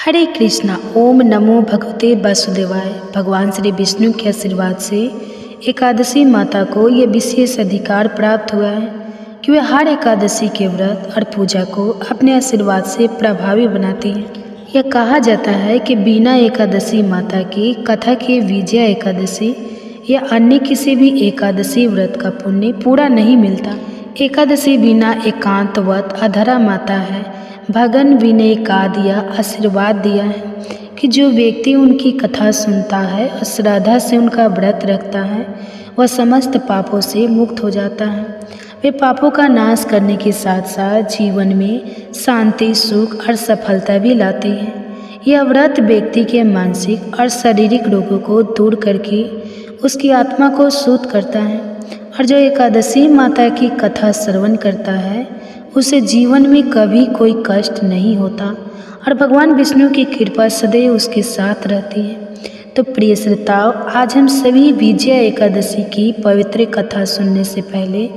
हरे कृष्णा। ओम नमो भगवते वासुदेवाय। भगवान श्री विष्णु के आशीर्वाद से एकादशी माता को ये विशेष अधिकार प्राप्त हुआ है कि वे हर एकादशी के व्रत और पूजा को अपने आशीर्वाद से प्रभावी बनाती हैं। यह कहा जाता है कि बिना एकादशी माता की कथा के विजया एकादशी या अन्य किसी भी एकादशी व्रत का पुण्य पूरा नहीं मिलता। एकादशी बिना एकांतवत अधरा माता है। भगवान विनय का दिया आशीर्वाद दिया है कि जो व्यक्ति उनकी कथा सुनता है और श्रद्धा से उनका व्रत रखता है वह समस्त पापों से मुक्त हो जाता है। वे पापों का नाश करने के साथ साथ जीवन में शांति, सुख और सफलता भी लाते हैं। यह व्रत व्यक्ति के मानसिक और शारीरिक रोगों को दूर करके उसकी आत्मा को शुद्ध करता है और जो एकादशी माता की कथा श्रवण करता है उसे जीवन में कभी कोई कष्ट नहीं होता और भगवान विष्णु की कृपा सदैव उसके साथ रहती है। तो प्रिय श्रोताओं, आज हम सभी विजया एकादशी की पवित्र कथा सुनने से पहले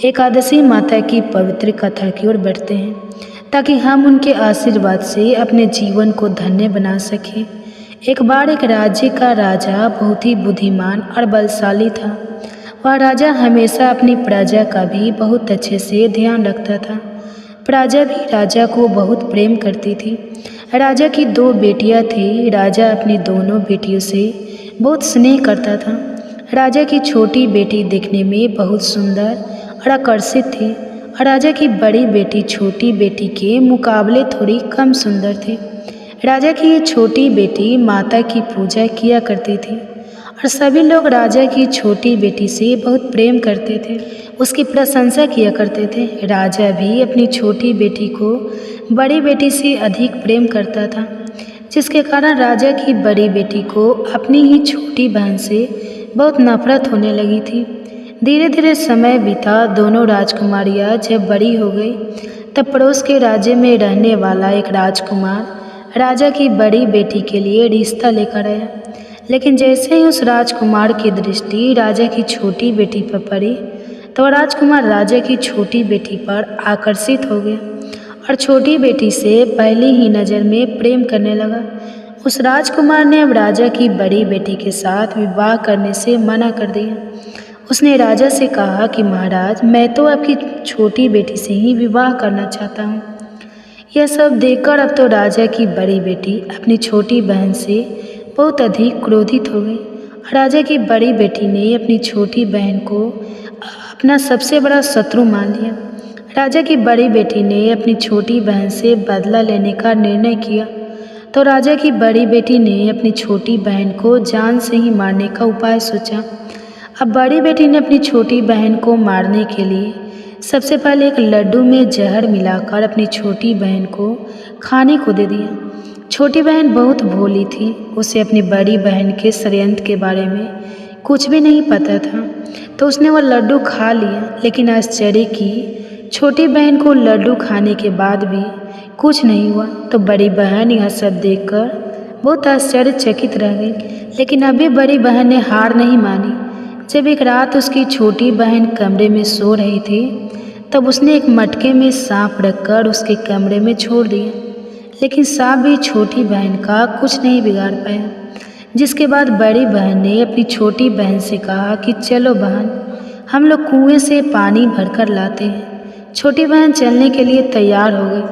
एकादशी माता की पवित्र कथा की ओर बढ़ते हैं ताकि हम उनके आशीर्वाद से अपने जीवन को धन्य बना सकें। एक बार एक राज्य का राजा बहुत ही बुद्धिमान और बलशाली था। वह राजा हमेशा अपनी प्रजा का भी बहुत अच्छे से ध्यान रखता था। प्रजा भी राजा को बहुत प्रेम करती थी। राजा की 2 बेटियां थी। राजा अपनी दोनों बेटियों से बहुत स्नेह करता था। राजा की छोटी बेटी दिखने में बहुत सुंदर और आकर्षित थी और राजा की बड़ी बेटी छोटी बेटी के मुकाबले थोड़ी कम सुंदर थी। राजा की ये छोटी बेटी माता की पूजा किया करती थी और सभी लोग राजा की छोटी बेटी से बहुत प्रेम करते थे, उसकी प्रशंसा किया करते थे। राजा भी अपनी छोटी बेटी को बड़ी बेटी से अधिक प्रेम करता था, जिसके कारण राजा की बड़ी बेटी को अपनी ही छोटी बहन से बहुत नफरत होने लगी थी। धीरे धीरे समय बीता। दोनों राजकुमारियाँ जब बड़ी हो गई तब पड़ोस के राज्य में रहने वाला एक राजकुमार राजा की बड़ी बेटी के लिए रिश्ता लेकर आया। लेकिन जैसे ही उस राजकुमार की दृष्टि राजा की छोटी बेटी पर पड़ी तो राजकुमार राजा की छोटी बेटी पर आकर्षित हो गया और छोटी बेटी से पहली ही नज़र में प्रेम करने लगा। उस राजकुमार ने अब राजा की बड़ी बेटी के साथ विवाह करने से मना कर दिया। उसने राजा से कहा कि महाराज, मैं तो आपकी छोटी बेटी से ही विवाह करना चाहता हूँ। यह सब देखकर अब तो राजा की बड़ी बेटी अपनी छोटी बहन से बहुत अधिक क्रोधित हो गई। राजा की बड़ी बेटी ने अपनी छोटी बहन को अपना सबसे बड़ा शत्रु मान लिया। राजा की बड़ी बेटी ने अपनी छोटी बहन से बदला लेने का निर्णय किया तो राजा की बड़ी बेटी ने अपनी छोटी बहन को जान से ही मारने का उपाय सोचा। अब बड़ी बेटी ने अपनी छोटी बहन को मारने के लिए सबसे पहले एक लड्डू में जहर मिलाकर अपनी छोटी बहन को खाने को दे दिया। छोटी बहन बहुत भोली थी। उसे अपनी बड़ी बहन के षड्यंत्र के बारे में कुछ भी नहीं पता था, तो उसने वह लड्डू खा लिया। लेकिन आश्चर्य की छोटी बहन को लड्डू खाने के बाद भी कुछ नहीं हुआ। तो बड़ी बहन यह सब देखकर बहुत आश्चर्यचकित रह गई। लेकिन अभी बड़ी बहन ने हार नहीं मानी। जब एक रात उसकी छोटी बहन कमरे में सो रही थी तब उसने एक मटके में सांप रखकर उसके कमरे में छोड़ दिया। लेकिन सांप भी छोटी बहन का कुछ नहीं बिगाड़ पाया। जिसके बाद बड़ी बहन ने अपनी छोटी बहन से कहा कि चलो बहन, हम लोग कुएं से पानी भरकर लाते हैं। छोटी बहन चलने के लिए तैयार हो गई।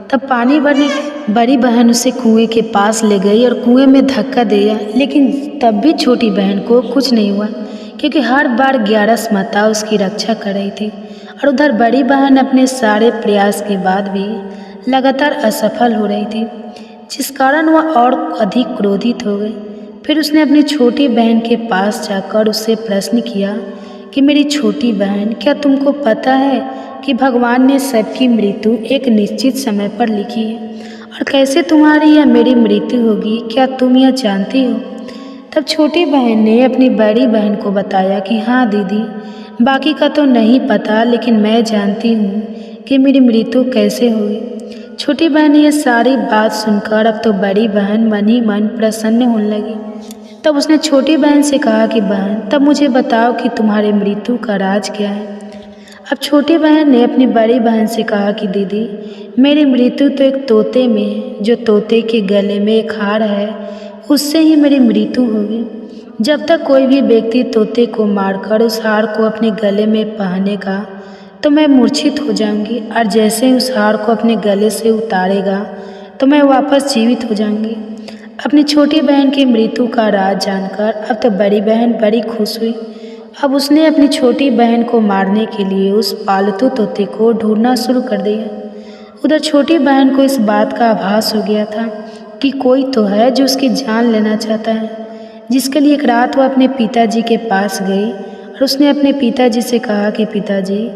तब पानी भरने बड़ी बहन उसे कुएं के पास ले गई और कुएं में धक्का दिया। लेकिन तब भी छोटी बहन को कुछ नहीं हुआ क्योंकि हर बार 11 माता उसकी रक्षा कर रही थी। और उधर बड़ी बहन अपने सारे प्रयास के बाद भी लगातार असफल हो रही थी, जिस कारण वह और अधिक क्रोधित हो गई। फिर उसने अपनी छोटी बहन के पास जाकर उससे प्रश्न किया कि मेरी छोटी बहन, क्या तुमको पता है कि भगवान ने सबकी मृत्यु एक निश्चित समय पर लिखी है और कैसे तुम्हारी या मेरी मृत्यु होगी, क्या तुम यह जानती हो? तब छोटी बहन ने अपनी बड़ी बहन को बताया कि हाँ दीदी, बाकी का तो नहीं पता, लेकिन मैं जानती हूँ कि मेरी मृत्यु कैसे होगी। छोटी बहन ने यह सारी बात सुनकर अब तो बड़ी बहन मन ही मन प्रसन्न होने लगी। तब उसने छोटी बहन से कहा कि बहन, तब मुझे बताओ कि तुम्हारी मृत्यु का राज क्या है। अब छोटी बहन ने अपनी बड़ी बहन से कहा कि दीदी, मेरी मृत्यु तो एक तोते में है। जो तोते के गले में एक हार है, उससे ही मेरी मृत्यु होगी। जब तक कोई भी व्यक्ति तोते को मारकर उस हार को अपने गले में पहनेगा तो मैं मूर्छित हो जाऊंगी, और जैसे ही उस हार को अपने गले से उतारेगा तो मैं वापस जीवित हो जाऊंगी। अपनी छोटी बहन की मृत्यु का राज जानकर अब तो बड़ी बहन बड़ी खुश हुई। अब उसने अपनी छोटी बहन को मारने के लिए उस पालतू तोते को ढूंढना शुरू कर दिया। उधर छोटी बहन को इस बात का आभास हो गया था कि कोई तो है जो उसकी जान लेना चाहता है, जिसके लिए एक रात वह अपने पिताजी के पास गई और उसने अपने पिताजी से कहा कि पिताजी,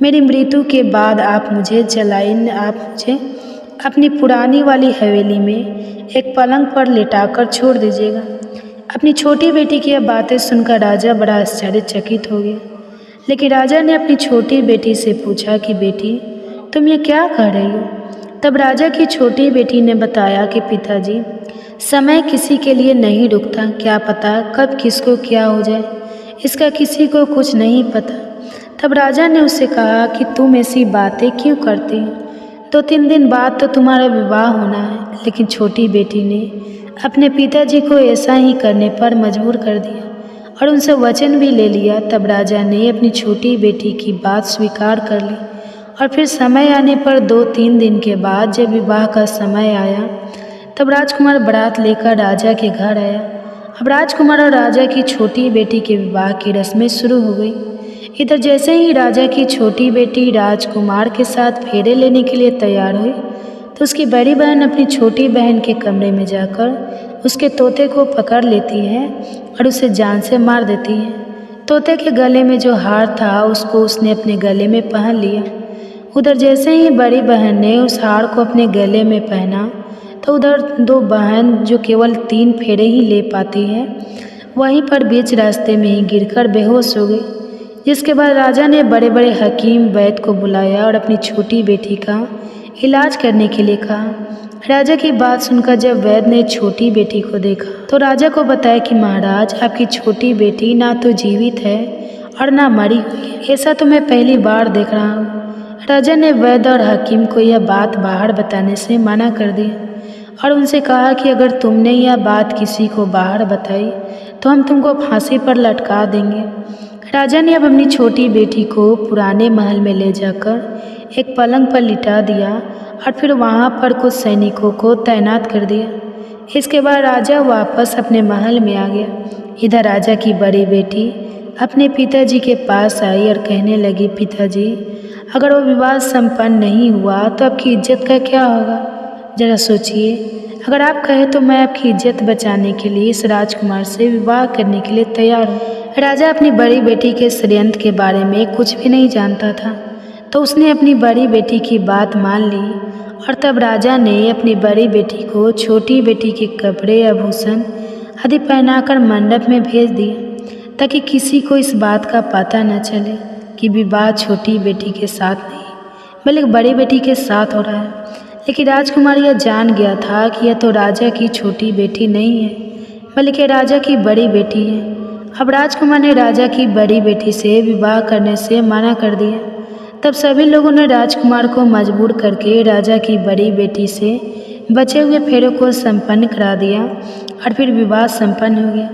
मेरी मृत्यु के बाद आप मुझे अपनी पुरानी वाली हवेली में एक पलंग पर लेटाकर छोड़ दीजिएगा। अपनी छोटी बेटी की यह बातें सुनकर राजा बड़ा आश्चर्यचकित हो गया। लेकिन राजा ने अपनी छोटी बेटी से पूछा कि बेटी, तुम ये क्या कह रही हो? तब राजा की छोटी बेटी ने बताया कि पिताजी, समय किसी के लिए नहीं रुकता, क्या पता कब किसको क्या हो जाए, इसका किसी को कुछ नहीं पता। तब राजा ने उससे कहा कि तुम ऐसी बातें क्यों करती हो? 2-3 दिन बाद तो तुम्हारा विवाह होना है। लेकिन छोटी बेटी ने अपने पिताजी को ऐसा ही करने पर मजबूर कर दिया और उनसे वचन भी ले लिया। तब राजा ने अपनी छोटी बेटी की बात स्वीकार कर ली और फिर समय आने पर 2-3 दिन के बाद जब विवाह का समय आया तब राजकुमार बारात लेकर राजा के घर आया। अब राजकुमार और राजा की छोटी बेटी के विवाह की रस्में शुरू हो गई। इधर जैसे ही राजा की छोटी बेटी राजकुमार के साथ फेरे लेने के लिए तैयार हुई तो उसकी बड़ी बहन अपनी छोटी बहन के कमरे में जाकर उसके तोते को पकड़ लेती है और उसे जान से मार देती है। तोते के गले में जो हार था उसको उसने अपने गले में पहन लिया। उधर जैसे ही बड़ी बहन ने उस हार को अपने गले में पहना तो उधर 2 बहन जो केवल 3 फेरे ही ले पाती है, वहीं पर बीच रास्ते में ही गिरकर बेहोश हो गई। जिसके बाद राजा ने बड़े बड़े हकीम वैद्य को बुलाया और अपनी छोटी बेटी का इलाज करने के लिए कहा। राजा की बात सुनकर जब वैद्य ने छोटी बेटी को देखा तो राजा को बताया कि महाराज, आपकी छोटी बेटी ना तो जीवित है और ना मरी हुई है। ऐसा तो मैं पहली बार देख रहा हूँ। राजा ने वैद्य और हकीम को यह बात बाहर बताने से मना कर दिया और उनसे कहा कि अगर तुमने यह बात किसी को बाहर बताई तो हम तुमको फांसी पर लटका देंगे। राजा ने अब अपनी छोटी बेटी को पुराने महल में ले जाकर एक पलंग पर लिटा दिया और फिर वहाँ पर कुछ सैनिकों को तैनात कर दिया। इसके बाद राजा वापस अपने महल में आ गया। इधर राजा की बड़ी बेटी अपने पिताजी के पास आई और कहने लगी, पिताजी, अगर वो विवाह संपन्न नहीं हुआ तो आपकी इज्जत का क्या होगा? जरा सोचिए, अगर आप कहें तो मैं आपकी इज्जत बचाने के लिए इस राजकुमार से विवाह करने के लिए तैयार हूँ। राजा अपनी बड़ी बेटी के षड्यंत्र के बारे में कुछ भी नहीं जानता था, तो उसने अपनी बड़ी बेटी की बात मान ली और तब राजा ने अपनी बड़ी बेटी को छोटी बेटी के कपड़े आभूषण आदि पहनाकर मंडप में भेज दिया ताकि किसी को इस बात का पता न चले कि विवाह छोटी बेटी के साथ नहीं बल्कि बड़ी बेटी के साथ हो रहा है। लेकिन राजकुमार यह जान गया था कि यह तो राजा की छोटी बेटी नहीं है बल्कि राजा की बड़ी बेटी है। अब राजकुमार ने राजा की बड़ी बेटी से विवाह करने से मना कर दिया। तब सभी लोगों ने राजकुमार को मजबूर करके राजा की बड़ी बेटी से बचे हुए फेरों को संपन्न करा दिया और फिर विवाह संपन्न हो गया।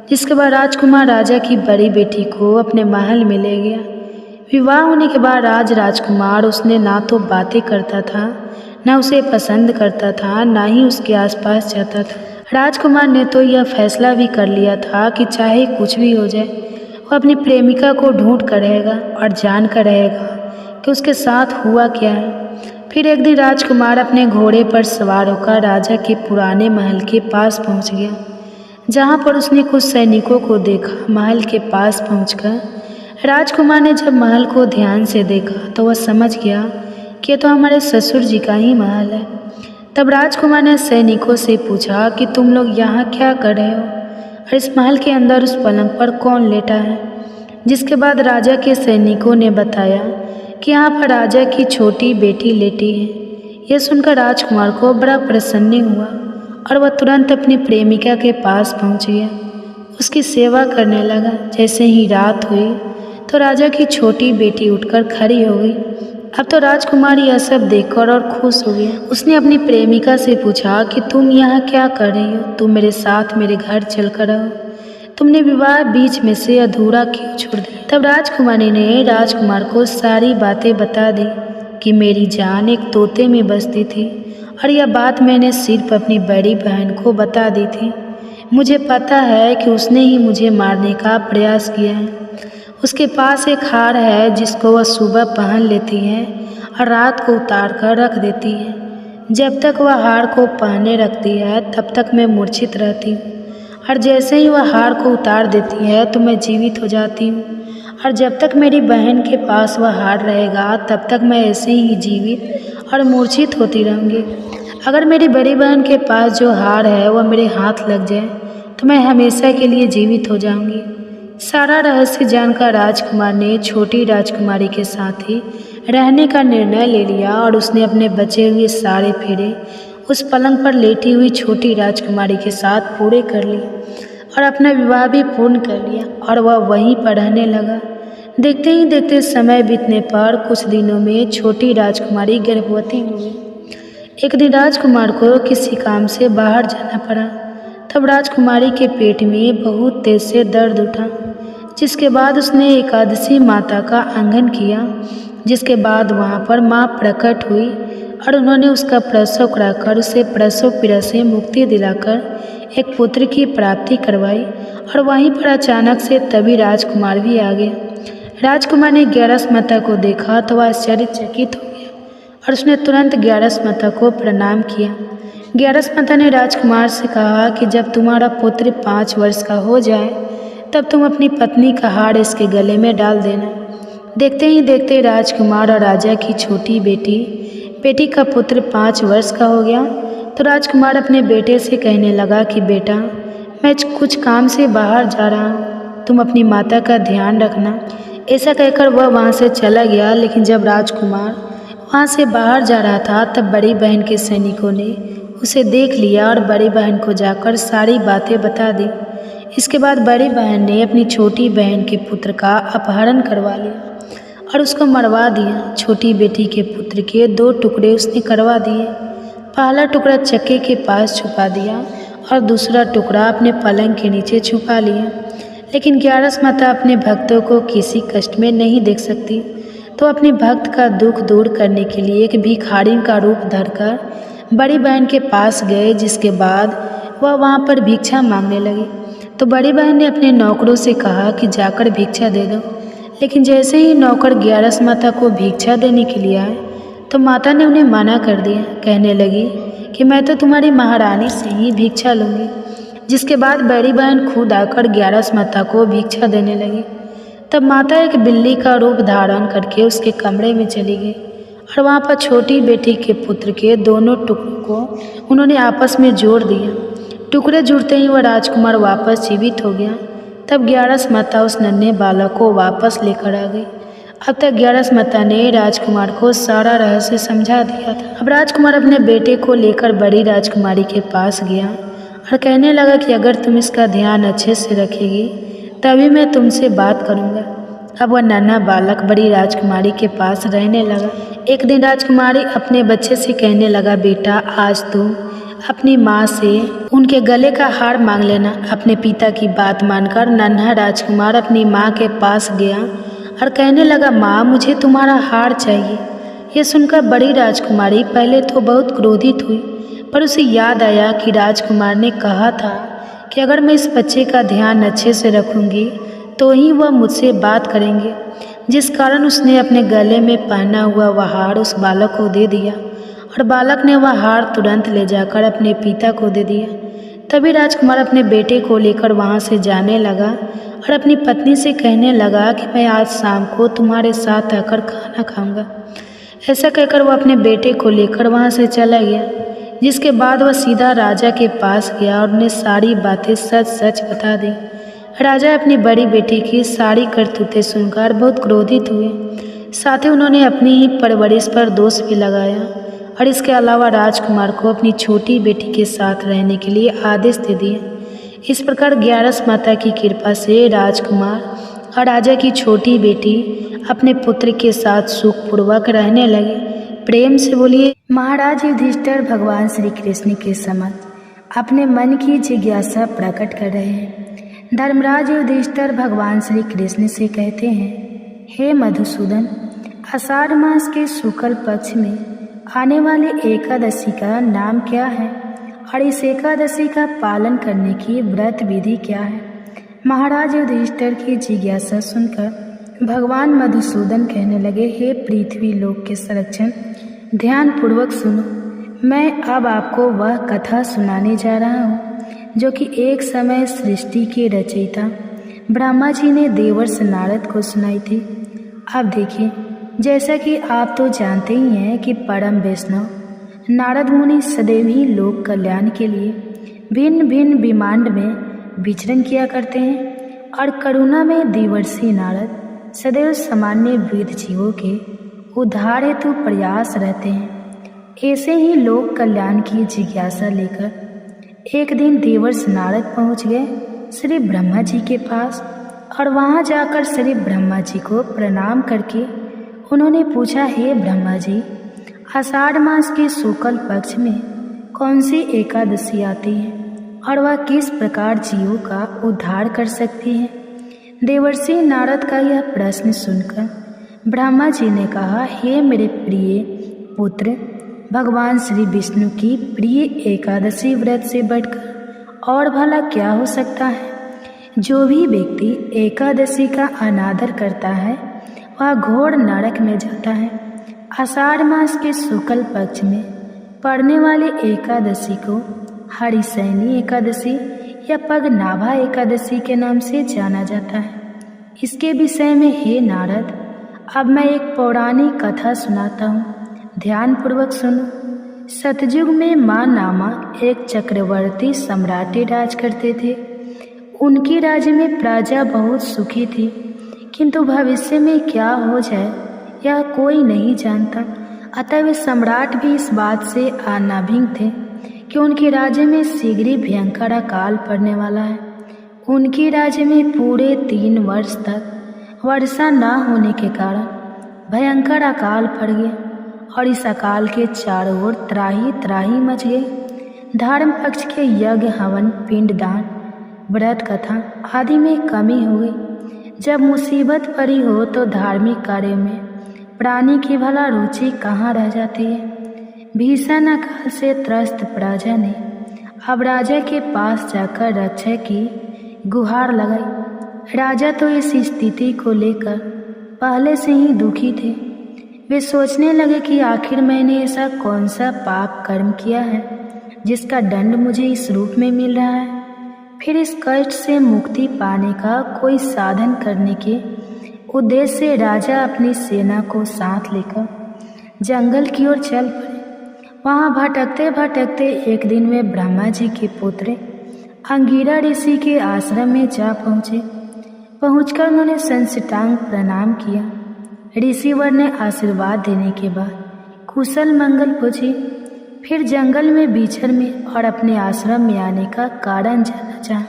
जिसके बाद राजकुमार राजा की बड़ी बेटी को अपने महल में ले गया। विवाह होने के बाद राजकुमार उसने ना तो बातें करता था, ना उसे पसंद करता था, ना ही उसके आसपास जाता था। राजकुमार ने तो यह फैसला भी कर लिया था कि चाहे कुछ भी हो जाए वो अपनी प्रेमिका को ढूंढ कर रहेगा और जान कर रहेगा कि उसके साथ हुआ क्या है। फिर एक दिन राजकुमार अपने घोड़े पर सवार होकर राजा के पुराने महल के पास पहुंच गया, जहां पर उसने कुछ सैनिकों को देखा। महल के पास पहुंचकर राजकुमार ने जब महल को ध्यान से देखा तो वह समझ गया कि यह तो हमारे ससुर जी का ही महल है। तब राजकुमार ने सैनिकों से पूछा कि तुम लोग यहाँ क्या कर रहे हो और इस महल के अंदर उस पलंग पर कौन लेटा है? जिसके बाद राजा के सैनिकों ने बताया कि यहाँ पर राजा की छोटी बेटी लेटी है। यह सुनकर राजकुमार को बड़ा प्रसन्न हुआ और वह तुरंत अपनी प्रेमिका के पास पहुँच गया, उसकी सेवा करने लगा। जैसे ही रात हुई तो राजा की छोटी बेटी उठकर खड़ी हो गई। अब तो राजकुमार यह सब देखकर और खुश हो गया। उसने अपनी प्रेमिका से पूछा कि तुम यहाँ क्या कर रही हो? तुम मेरे साथ मेरे घर चल कर आओ। तुमने विवाह बीच में से अधूरा क्यों छोड़ दिया? तब राजकुमारी ने राजकुमार को सारी बातें बता दी कि मेरी जान एक तोते में बसती थी और यह बात मैंने सिर्फ अपनी बड़ी बहन को बता दी थी। मुझे पता है कि उसने ही मुझे मारने का प्रयास किया है। उसके पास एक हार है जिसको वह सुबह पहन लेती है और रात को उतार कर रख देती है। जब तक वह हार को पहने रखती है तब तक मैं मूर्छित रहती हूँ, और जैसे ही वह हार को उतार देती है तो मैं जीवित हो जाती हूँ। और जब तक मेरी बहन के पास वह हार रहेगा तब तक मैं ऐसे ही जीवित और मूर्छित होती रहूँगी। अगर मेरी बड़ी बहन के पास जो हार है वह मेरे हाथ लग जाए तो मैं हमेशा के लिए जीवित हो जाऊँगी। सारा रहस्य जानकर राजकुमार ने छोटी राजकुमारी के साथ ही रहने का निर्णय ले लिया और उसने अपने बचे हुए सारे फेरे उस पलंग पर लेटी हुई छोटी राजकुमारी के साथ पूरे कर लिए और अपना विवाह भी पूर्ण कर लिया और वह वहीं पर रहने लगा। देखते ही देखते समय बीतने पर कुछ दिनों में छोटी राजकुमारी गर्भवती हो गई। एक दिन राजकुमार को किसी काम से बाहर जाना पड़ा। तब राजकुमारी के पेट में बहुत तेज से दर्द उठा, जिसके बाद उसने एकादशी माता का आंगन किया। जिसके बाद वहाँ पर माँ प्रकट हुई और उन्होंने उसका प्रसव कराकर उसे प्रसव पीड़ा से मुक्ति दिलाकर एक पुत्र की प्राप्ति करवाई। और वहीं पर अचानक से तभी राजकुमार भी आ गया। राजकुमार ने ग्यारस माता को देखा तो वह आश्चर्यचकित हो गया और उसने तुरंत ग्यारस माता को प्रणाम किया। ग्यारस माता ने राजकुमार से कहा कि जब तुम्हारा पुत्र 5 वर्ष का हो जाए तब तुम अपनी पत्नी का हार इसके गले में डाल देना। देखते ही देखते राजकुमार और राजा की छोटी बेटी का पुत्र 5 वर्ष का हो गया। तो राजकुमार अपने बेटे से कहने लगा कि बेटा, मैं कुछ काम से बाहर जा रहा हूँ, तुम अपनी माता का ध्यान रखना। ऐसा कहकर वह वहाँ से चला गया। लेकिन जब राजकुमार वहाँ से बाहर जा रहा था तब बड़ी बहन के सैनिकों ने उसे देख लिया और बड़ी बहन को जाकर सारी बातें बता दी। इसके बाद बड़ी बहन ने अपनी छोटी बहन के पुत्र का अपहरण करवा लिया और उसको मरवा दिया। छोटी बेटी के पुत्र के 2 टुकड़े उसने करवा दिए। पहला टुकड़ा चक्के के पास छुपा दिया और दूसरा टुकड़ा अपने पलंग के नीचे छुपा लिया। लेकिन ग्यारस माता अपने भक्तों को किसी कष्ट में नहीं देख सकती, तो अपने भक्त का दुख दूर करने के लिए एक भिखारी का रूप धरकर बड़ी बहन के पास गए। जिसके बाद वह वहाँ पर भिक्षा मांगने लगी। तो बड़ी बहन ने अपने नौकरों से कहा कि जाकर भिक्षा दे दो। लेकिन जैसे ही नौकर ग्यारस माता को भिक्षा देने के लिए आए तो माता ने उन्हें मना कर दिया। कहने लगी कि मैं तो तुम्हारी महारानी से ही भिक्षा लूँगी। जिसके बाद बड़ी बहन खुद आकर ग्यारस माता को भिक्षा देने लगी। तब माता एक बिल्ली का रूप धारण करके उसके कमरे में चली गई और वहाँ पर छोटी बेटी के पुत्र के दोनों टुकड़ों को उन्होंने आपस में जोड़ दिया। टुकड़े जुड़ते ही वह राजकुमार वापस जीवित हो गया। तब ग्यारस माता उस नन्हे बालक को वापस लेकर आ गई। अब तक ग्यारस माता ने राजकुमार को सारा रहस्य समझा दिया था। अब राजकुमार अपने बेटे को लेकर बड़ी राजकुमारी के पास गया और कहने लगा कि अगर तुम इसका ध्यान अच्छे से रखेगी तभी मैं तुमसे बात करूँगा। अब वह नन्हा बालक बड़ी राजकुमारी के पास रहने लगा। एक दिन राजकुमारी अपने बच्चे से कहने लगा, बेटा आज तुम अपनी माँ से उनके गले का हार मांग लेना। अपने पिता की बात मानकर नन्हा राजकुमार अपनी माँ के पास गया और कहने लगा, माँ मुझे तुम्हारा हार चाहिए। यह सुनकर बड़ी राजकुमारी पहले तो बहुत क्रोधित हुई, पर उसे याद आया कि राजकुमार ने कहा था कि अगर मैं इस बच्चे का ध्यान अच्छे से रखूँगी तो ही वह मुझसे बात करेंगे। जिस कारण उसने अपने गले में पहना हुआ वह हार उस बालक को दे दिया और बालक ने वह हार तुरंत ले जाकर अपने पिता को दे दिया। तभी राजकुमार अपने बेटे को लेकर वहाँ से जाने लगा और अपनी पत्नी से कहने लगा कि मैं आज शाम को तुम्हारे साथ आकर खाना खाऊंगा। ऐसा कहकर वह अपने बेटे को लेकर वहाँ से चला गया। जिसके बाद वह सीधा राजा के पास गया और उन्हें सारी बातें सच सच बता दी। राजा अपनी बड़ी बेटी की सारी करतूतें सुनकर बहुत क्रोधित हुए। साथ ही उन्होंने अपनी ही परवरिश पर दोष भी लगाया और इसके अलावा राजकुमार को अपनी छोटी बेटी के साथ रहने के लिए आदेश दे दिए। इस प्रकार ग्यारस माता की कृपा से राजकुमार और राजा की छोटी बेटी अपने पुत्र के साथ सुखपूर्वक रहने लगे। प्रेम से बोलिए। महाराज युधिष्ठिर भगवान श्री कृष्ण के समक्ष अपने मन की जिज्ञासा प्रकट कर रहे हैं। धर्मराज युधिष्ठिर भगवान श्री कृष्ण से कहते हैं, हे मधुसूदन, आषाढ़ मास के शुक्ल पक्ष में आने वाली एकादशी का नाम क्या है और इस एकादशी का पालन करने की व्रत विधि क्या है? महाराज युधिष्ठिर की जिज्ञासा सुनकर भगवान मधुसूदन कहने लगे, हे पृथ्वी लोक के संरक्षण, ध्यान पूर्वक सुनो। मैं अब आपको वह कथा सुनाने जा रहा हूँ जो कि एक समय सृष्टि के रचयिता ब्रह्मा जी ने देवर्ष नारद को सुनाई थी। अब देखिए, जैसा कि आप तो जानते ही हैं कि परम वैष्णव नारद मुनि सदैव ही लोक कल्याण के लिए भिन्न भिन्न विमांड में विचरण किया करते हैं और करुणा में देवर्षि नारद सदैव सामान्य वृद्ध जीवों के उद्धार हेतु प्रयास रहते हैं। ऐसे ही लोक कल्याण की जिज्ञासा लेकर एक दिन देवर्ष नारद पहुंच गए श्री ब्रह्मा जी के पास और वहां जाकर श्री ब्रह्मा जी को प्रणाम करके उन्होंने पूछा, हे ब्रह्मा जी, आषाढ़ मास के शुक्ल पक्ष में कौन सी एकादशी आती है और वह किस प्रकार जीवों का उद्धार कर सकती है? देवर्षि नारद का यह प्रश्न सुनकर ब्रह्मा जी ने कहा, हे मेरे प्रिय पुत्र, भगवान श्री विष्णु की प्रिय एकादशी व्रत से बढ़कर और भला क्या हो सकता है? जो भी व्यक्ति एकादशी का अनादर करता है वह घोर नरक में जाता है। आषाढ़ मास के शुक्ल पक्ष में पड़ने वाली एकादशी को हरिशयनी एकादशी या पगनाभा एकादशी के नाम से जाना जाता है। इसके विषय में हे नारद, अब मैं एक पौराणिक कथा सुनाता हूँ, ध्यान पूर्वक सुनो। सतयुग में मां नामक एक चक्रवर्ती सम्राटे राज करते थे। उनकी राज्य में प्रजा बहुत सुखी थी, किंतु भविष्य में क्या हो जाए यह कोई नहीं जानता। अतः वे सम्राट भी इस बात से अनाभिज्ञ थे कि उनके राज्य में शीघ्र ही भयंकर अकाल पड़ने वाला है। उनके राज्य में पूरे 3 वर्ष तक वर्षा न होने के कारण भयंकर अकाल पड़ गया और इस अकाल के चारों ओर त्राही त्राही मच गई। धर्म पक्ष के यज्ञ, हवन, पिंडदान, व्रत कथा आदि में कमी हो गई। जब मुसीबत पड़ी हो तो धार्मिक कार्यों में प्राणी की भला रुचि कहाँ रह जाती है। भीषण अकाल से त्रस्त प्रजा ने अब राजा के पास जाकर रक्षा की गुहार लगाई। राजा तो इस स्थिति को लेकर पहले से ही दुखी थे। वे सोचने लगे कि आखिर मैंने ऐसा कौन सा पाप कर्म किया है जिसका दंड मुझे इस रूप में मिल रहा है। फिर इस कष्ट से मुक्ति पाने का कोई साधन करने के उद्देश्य से राजा अपनी सेना को साथ लेकर जंगल की ओर चल पड़े। वहाँ भटकते भटकते एक दिन वे ब्रह्मा जी के पुत्र अंगिरा ऋषि के आश्रम में जा पहुँचे। पहुंचकर उन्होंने संसितांग प्रणाम किया। ऋषिवर ने आशीर्वाद देने के बाद कुशल मंगल पूछी। फिर जंगल में विचर में और अपने आश्रम में आने का कारण जानना चाहा।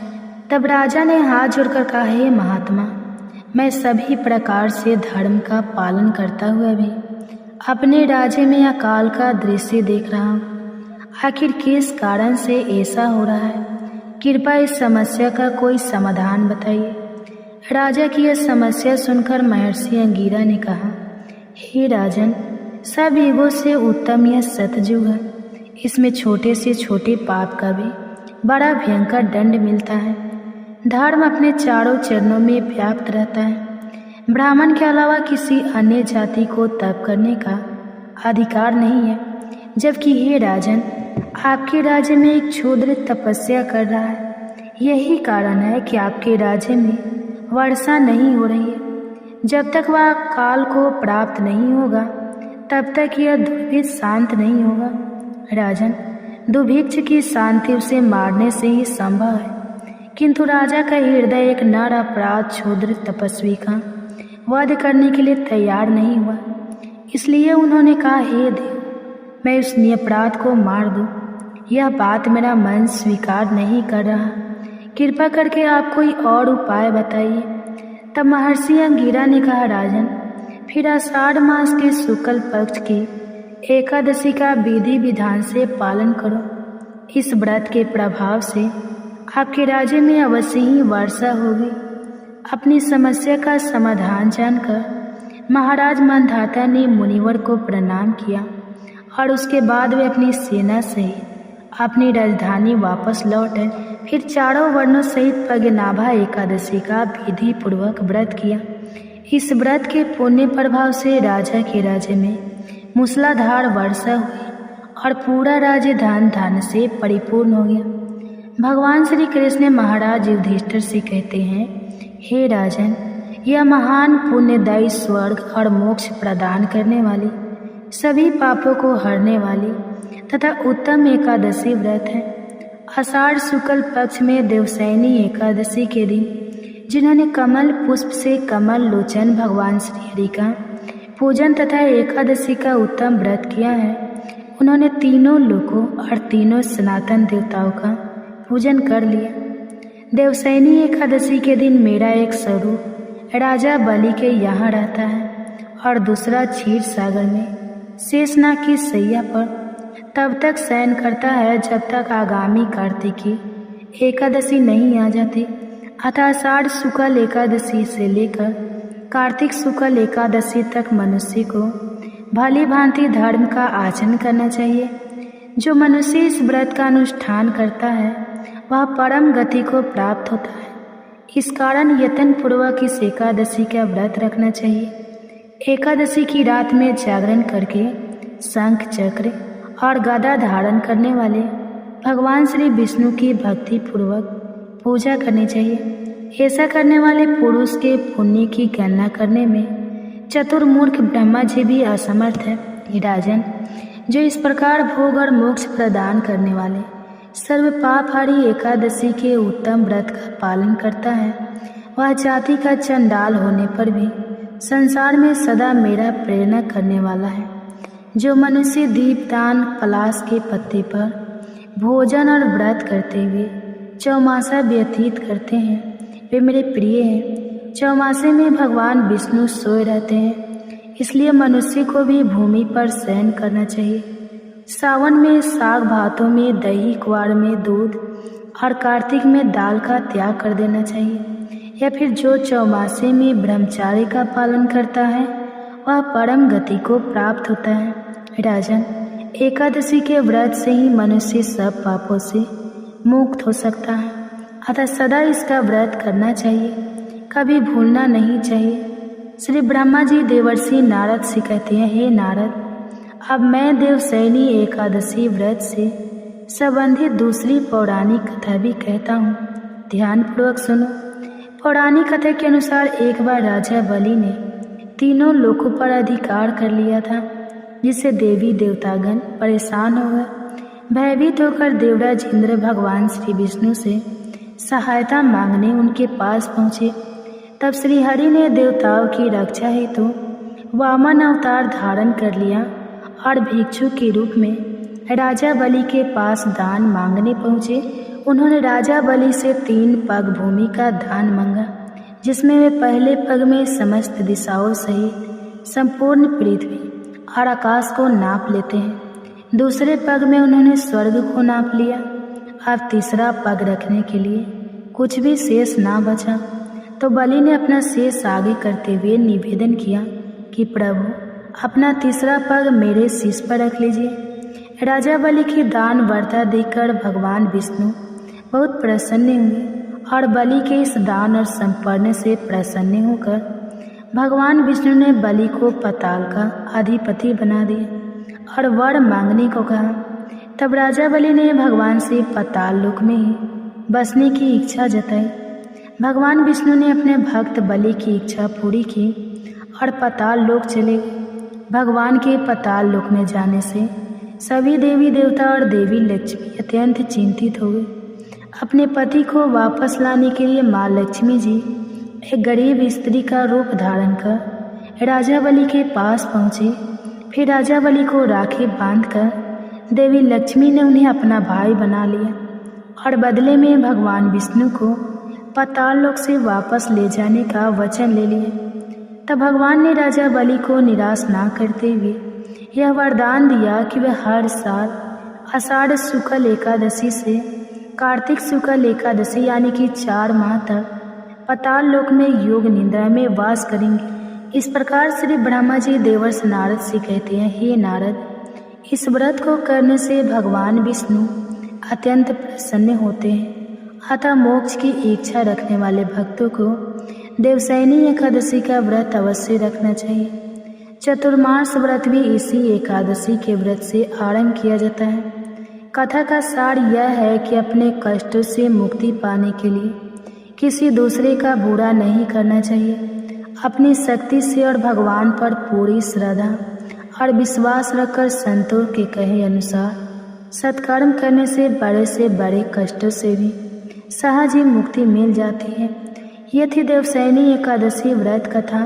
तब राजा ने हाथ जोड़कर कहा, हे महात्मा, मैं सभी प्रकार से धर्म का पालन करता हुआ भी अपने राज्य में अकाल का दृश्य देख रहा हूँ। आखिर किस कारण से ऐसा हो रहा है? कृपया इस समस्या का कोई समाधान बताइए। राजा की यह समस्या सुनकर महर्षि अंगिरा ने कहा, हे राजन, सब युगों से उत्तम यह सतयुग है। इसमें छोटे से छोटे पाप का भी बड़ा भयंकर दंड मिलता है। धर्म अपने चारों चरणों में व्याप्त रहता है। ब्राह्मण के अलावा किसी अन्य जाति को तप करने का अधिकार नहीं है। जबकि हे राजन, आपके राज्य में एक शूद्र तपस्या कर रहा है। यही कारण है कि आपके राज्य में वर्षा नहीं हो रही है। जब तक वह काल को प्राप्त नहीं होगा तब तक यह दुर्भिक्ष शांत नहीं होगा। राजन, दुर्भिक्ष की शांति उसे मारने से ही संभव है, किंतु राजा का हृदय एक नर अपराध शूद्र तपस्वी का वध करने के लिए तैयार नहीं हुआ। इसलिए उन्होंने कहा, हे देव, मैं उस निरपराध को मार दूं। यह बात मेरा मन स्वीकार नहीं कर रहा। कृपा करके आप कोई और उपाय बताइए। तब महर्षि अंगिरा ने कहा, राजन, फिर आषाढ़ मास के शुक्ल पक्ष की एकादशी का विधि विधान से पालन करो। इस व्रत के प्रभाव से आपके राज्य में अवश्य ही वर्षा होगी। अपनी समस्या का समाधान जानकर महाराज मांधाता ने मुनिवर को प्रणाम किया और उसके बाद वे अपनी सेना सहित अपनी राजधानी वापस लौटे। फिर चारों वर्णों सहित पगनाभा एकादशी का विधि पूर्वक व्रत किया। इस व्रत के पुण्य प्रभाव से राजा के राज्य में मूसलाधार वर्षा हुई और पूरा राज्य धन धन से परिपूर्ण हो गया। भगवान श्री कृष्ण महाराज युधिष्ठिर से कहते हैं, हे राजन, यह महान पुण्यदायी स्वर्ग और मोक्ष प्रदान करने वाली, सभी पापों को हरने वाली तथा उत्तम एकादशी व्रत है। आषाढ़ शुक्ल पक्ष में देवशयनी एकादशी के दिन जिन्होंने कमल पुष्प से कमल लोचन भगवान श्री हरि का पूजन तथा एकादशी का उत्तम व्रत किया है, उन्होंने तीनों लोकों और तीनों सनातन देवताओं का पूजन कर लिया। देवशयनी एकादशी के दिन मेरा एक स्वरूप राजा बलि के यहाँ रहता है और दूसरा क्षीर सागर में शेषनाग की सैया पर तब तक शयन करता है जब तक आगामी कार्तिकी एकादशी नहीं आ जाती। अतः आषाढ़ शुक्ल एकादशी से लेकर कार्तिक शुक्ल एकादशी तक मनुष्य को भली भांति धर्म का आचरण करना चाहिए। जो मनुष्य इस व्रत का अनुष्ठान करता है वह परम गति को प्राप्त होता है। इस कारण यत्न पूर्वक इस एकादशी का व्रत रखना चाहिए। एकादशी की रात में जागरण करके शंख चक्र और गदा धारण करने वाले भगवान श्री विष्णु की भक्ति पूर्वक पूजा करनी चाहिए। ऐसा करने वाले पुरुष के पुण्य की गणना करने में चतुर्मूर्ख ब्रह्मा जी भी असमर्थ है। हे राजन, जो इस प्रकार भोग और मोक्ष प्रदान करने वाले सर्व पापहारी एकादशी के उत्तम व्रत का पालन करता है, वह जाति का चंडाल होने पर भी संसार में सदा मेरा प्रेरणा करने वाला है। जो मनुष्य दीपदान पलाश के पत्ते पर भोजन और व्रत करते हुए चौमासा व्यतीत करते हैं, वे मेरे प्रिय हैं। चौमासे में भगवान विष्णु सोए रहते हैं, इसलिए मनुष्य को भी भूमि पर शयन करना चाहिए। सावन में साग भातों में दही, क्वार में दूध और कार्तिक में दाल का त्याग कर देना चाहिए। या फिर जो चौमासे में ब्रह्मचार्य का पालन करता है वह परम गति को प्राप्त होता है। राजन, एकादशी के व्रत से ही मनुष्य सब पापों से मुक्त हो सकता है, अतः सदा इसका व्रत करना चाहिए, कभी भूलना नहीं चाहिए। श्री ब्रह्मा जी देवर्षि नारद से कहते हैं, हे नारद, अब मैं देवशयनी एकादशी व्रत से संबंधित दूसरी पौराणिक कथा भी कहता हूँ, ध्यानपूर्वक सुनो। पौराणिक कथा के अनुसार एक बार राजा बलि ने तीनों लोकों पर अधिकार कर लिया था, जिससे देवी देवतागण परेशान हो गए। भयभीत होकर देवराज इंद्र भगवान श्री विष्णु से सहायता मांगने उनके पास पहुँचे। तब श्री हरि ने देवताओं की रक्षा हेतु वामन अवतार धारण कर लिया और भिक्षु के रूप में राजा बलि के पास दान मांगने पहुँचे। उन्होंने राजा बलि से 3 पग भूमि का दान मांगा, जिसमें वे पहले पग में समस्त दिशाओं सहित संपूर्ण पृथ्वी और आकाश को नाप लेते हैं। दूसरे पग में उन्होंने स्वर्ग को नाप लिया। अब तीसरा पग रखने के लिए कुछ भी शेष ना बचा, तो बलि ने अपना शेष आगे करते हुए निवेदन किया कि प्रभु, अपना तीसरा पग मेरे शीश पर रख लीजिए। राजा बलि की दान वर्ता देखकर भगवान विष्णु बहुत प्रसन्न हुए और बलि के इस दान और समर्पण से प्रसन्न होकर भगवान विष्णु ने बलि को पाताल का अधिपति बना दिया और वर मांगने को कहा। तब राजा बलि ने भगवान से पाताल लोक में ही बसने की इच्छा जताई। भगवान विष्णु ने अपने भक्त बलि की इच्छा पूरी की और पाताल लोक चले गए। भगवान के पाताल लोक में जाने से सभी देवी देवता और देवी लक्ष्मी अत्यंत चिंतित हो गए। अपने पति को वापस लाने के लिए माँ लक्ष्मी जी एक गरीब स्त्री का रूप धारण कर राजा बलि के पास पहुँचे। फिर राजा बलि को राखी बांधकर देवी लक्ष्मी ने उन्हें अपना भाई बना लिया और बदले में भगवान विष्णु को पाताल लोक से वापस ले जाने का वचन ले लिया। तब भगवान ने राजा बलि को निराश ना करते हुए यह वरदान दिया कि वह हर साल आषाढ़ शुक्ल एकादशी से कार्तिक शुक्ल एकादशी यानी कि 4 माह तक पाताल लोक में योग निद्रा में वास करेंगे। इस प्रकार श्री ब्रह्मा जी देवर्षि नारद से कहते हैं, हे नारद, इस व्रत को करने से भगवान विष्णु अत्यंत प्रसन्न होते हैं। अतः मोक्ष की इच्छा रखने वाले भक्तों को देवशयनी एकादशी का व्रत अवश्य रखना चाहिए। चतुर्मास व्रत भी इसी एकादशी के व्रत से आरंभ किया जाता है। कथा का सार यह है कि अपने कष्टों से मुक्ति पाने के लिए किसी दूसरे का बुरा नहीं करना चाहिए। अपनी शक्ति से और भगवान पर पूरी श्रद्धा और विश्वास रखकर संतों के कहे अनुसार सत्कर्म करने से बड़े कष्टों से भी सहज ही मुक्ति मिल जाती है। ये थी देवशयनी एकादशी व्रत कथा।